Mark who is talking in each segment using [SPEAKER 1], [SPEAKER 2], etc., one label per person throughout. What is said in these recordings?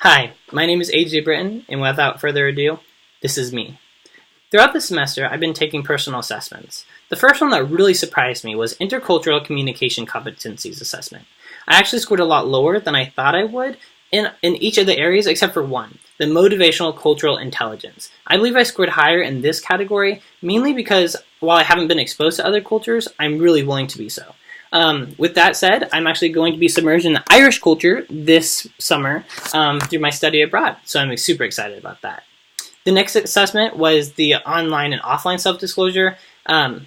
[SPEAKER 1] Hi, my name is AJ Britton, and without further ado, this is me. Throughout the semester, I've been taking personal assessments. The first one that really surprised me was Intercultural Communication Competencies Assessment. I actually scored a lot lower than I thought I would in each of the areas except for one, the Motivational Cultural Intelligence. I believe I scored higher in this category, mainly because while I haven't been exposed to other cultures, I'm really willing to be so. With that said, I'm actually going to be submerged in the Irish culture this summer through my study abroad, so I'm super excited about that. The next assessment was the online and offline self-disclosure. I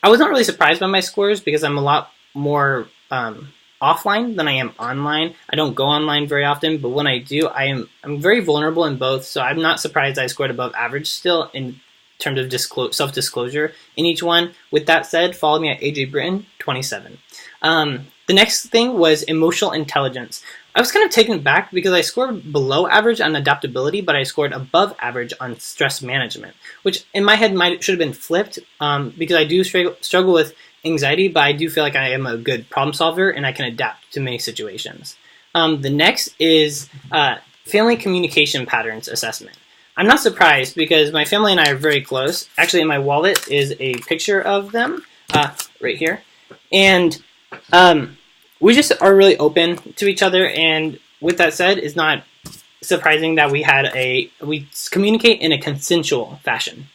[SPEAKER 1] was not really surprised by my scores because I'm a lot more offline than I am online. I don't go online very often, but when I do, I'm very vulnerable in both, so I'm not surprised I scored above average still in terms of self-disclosure in each one. With that said, follow me at AJ Britton 27. The next thing was emotional intelligence. I was kind of taken back because I scored below average on adaptability, but I scored above average on stress management, which in my head should have been flipped because I do struggle with anxiety, but I do feel like I am a good problem solver and I can adapt to many situations. The next is family communication patterns assessment. I'm not surprised because my family and I are very close. Actually, in my wallet is a picture of them right here. And we just are really open to each other. And with that said, it's not surprising that we communicate in a consensual fashion.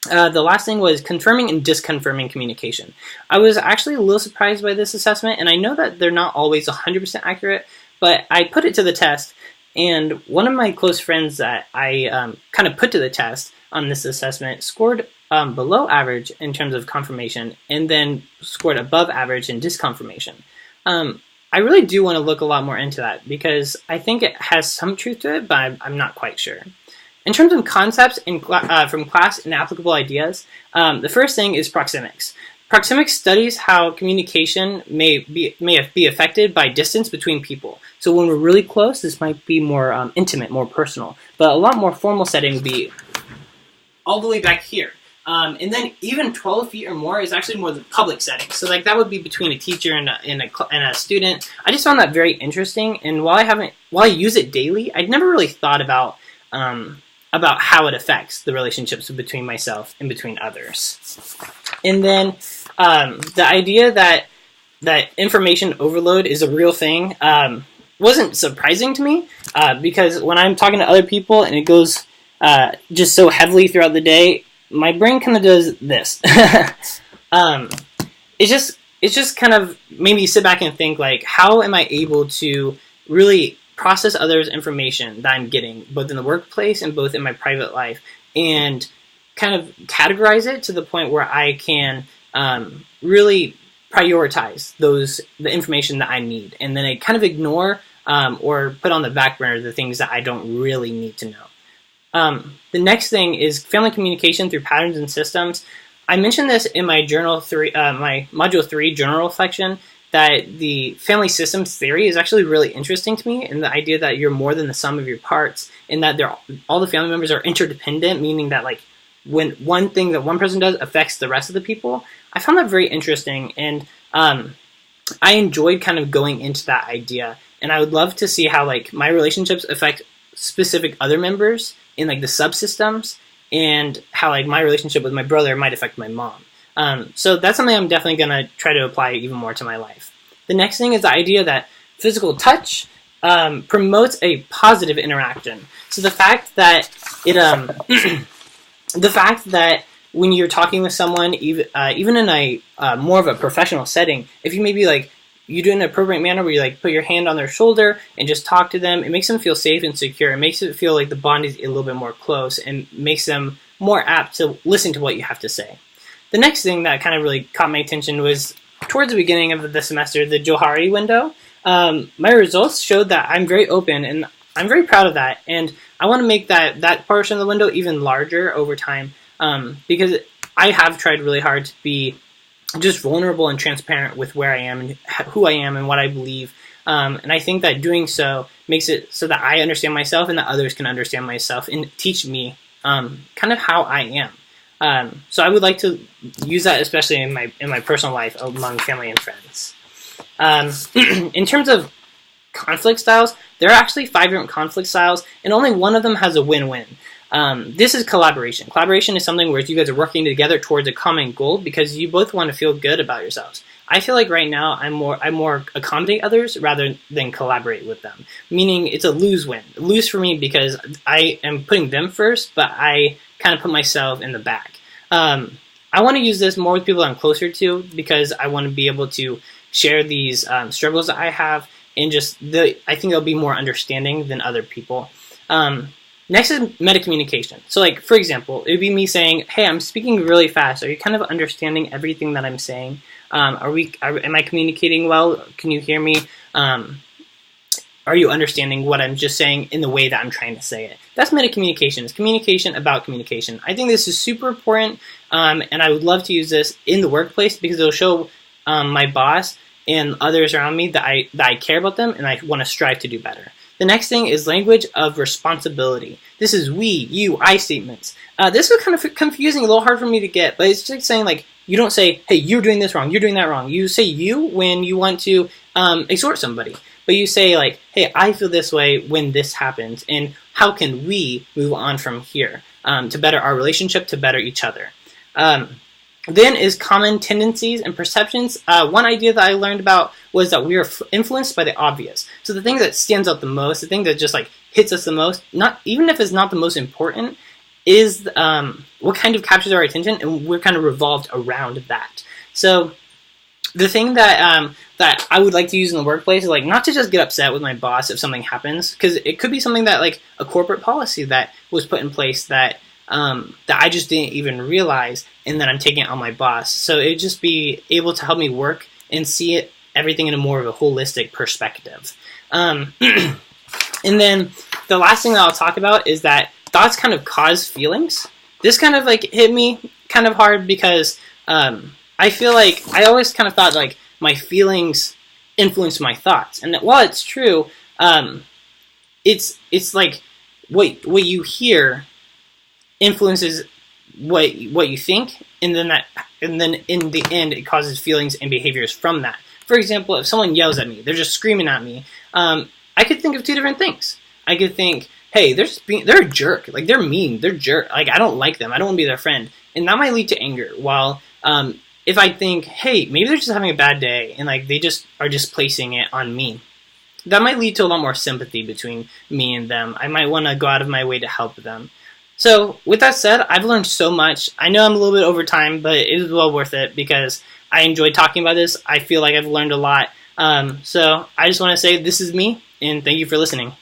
[SPEAKER 1] The last thing was confirming and disconfirming communication. I was actually a little surprised by this assessment, and I know that they're not always 100% accurate, but I put it to the test. And one of my close friends that I kind of put to the test on this assessment scored below average in terms of confirmation and then scored above average in disconfirmation. I really do want to look a lot more into that because I think it has some truth to it, but I'm not quite sure. In terms of concepts from class and applicable ideas, the first thing is proxemics. Proxemics studies how communication may be affected by distance between people. So when we're really close, this might be more intimate, more personal. But a lot more formal setting would be all the way back here. And then even 12 feet or more is actually more the public setting. So like that would be between a teacher and a student. I just found that very interesting. And while I use it daily, I'd never really thought about how it affects the relationships between myself and between others. And then the idea that information overload is a real thing wasn't surprising to me because when I'm talking to other people and it goes just so heavily throughout the day, my brain kind of does this. It's just kind of made me sit back and think like, how am I able to really process others' information that I'm getting, both in the workplace and both in my private life, and kind of categorize it to the point where I can really prioritize the information that I need, and then I kind of ignore or put on the back burner the things that I don't really need to know. The next thing is family communication through patterns and systems. I mentioned this in my my Module 3 journal reflection, that the family systems theory is actually really interesting to me, and the idea that you're more than the sum of your parts, and that all the family members are interdependent, meaning that like when one thing that one person does affects the rest of the people. I found that very interesting, and I enjoyed kind of going into that idea, and I would love to see how like my relationships affect specific other members in like the subsystems, and how like my relationship with my brother might affect my mom. So that's something I'm definitely going to try to apply even more to my life. The next thing is the idea that physical touch promotes a positive interaction. So the fact that when you're talking with someone, even in a more of a professional setting, if you maybe like you do it in an appropriate manner where you like put your hand on their shoulder and just talk to them, it makes them feel safe and secure. It makes it feel like the bond is a little bit more close and makes them more apt to listen to what you have to say. The next thing that kind of really caught my attention was towards the beginning of the semester, the Johari window. My results showed that I'm very open, and I'm very proud of that. And I want to make that portion of the window even larger over time because I have tried really hard to be just vulnerable and transparent with where I am and who I am and what I believe. And I think that doing so makes it so that I understand myself and that others can understand myself and teach me kind of how I am. So I would like to use that, especially in my personal life among family and friends. In terms of conflict styles, there are actually 5 different conflict styles, and only one of them has a win-win. This is collaboration. Collaboration is something where you guys are working together towards a common goal because you both want to feel good about yourselves. I feel like right now I more accommodate others rather than collaborate with them. Meaning it's a lose-win. Lose for me because I am putting them first, but I kind of put myself in the back. I want to use this more with people I'm closer to because I want to be able to share these struggles that I have, and I think they'll be more understanding than other people. Next is metacommunication. So like, for example, it would be me saying, hey, I'm speaking really fast. Are you kind of understanding everything that I'm saying? Am I communicating well? Can you hear me? Are you understanding what I'm just saying in the way that I'm trying to say it? That's metacommunication. It's communication about communication. I think this is super important, and I would love to use this in the workplace because it'll show my boss and others around me that I care about them and I want to strive to do better. The next thing is language of responsibility. This is we, you, I statements. This was kind of confusing, a little hard for me to get, but it's just saying like, you don't say, hey, you're doing this wrong, you're doing that wrong. You say you when you want to exhort somebody. But you say like, hey, I feel this way when this happens, and how can we move on from here to better our relationship, to better each other. Then is common tendencies and perceptions. One idea that I learned about was that we are influenced by the obvious. So the thing that stands out the most, the thing that just like hits us the most, not even if it's not the most important, is what kind of captures our attention, and we're kind of revolved around that. So the thing that that I would like to use in the workplace is like not to just get upset with my boss if something happens, because it could be something that like a corporate policy that was put in place that I just didn't even realize, and then I'm taking it on my boss. So it'd just be able to help me work and see everything in a more of a holistic perspective. And then the last thing that I'll talk about is that thoughts kind of cause feelings. This kind of like hit me kind of hard because I feel like I always kind of thought like my feelings influence my thoughts, and that while it's true, it's like what you hear influences what you think, and then in the end it causes feelings and behaviors from that. For example, if someone yells at me, they're just screaming at me, I could think of 2 different things. I could think, hey, they're a jerk, like they're mean, they're jerk, like I don't like them, I don't want to be their friend, and that might lead to anger. While if I think, hey, maybe they're just having a bad day and like they just are just placing it on me, that might lead to a lot more sympathy between me and them. I might want to go out of my way to help them. So with that said, I've learned so much. I know I'm a little bit over time, but it was well worth it because I enjoyed talking about this. I feel like I've learned a lot. So I just want to say this is me, and thank you for listening.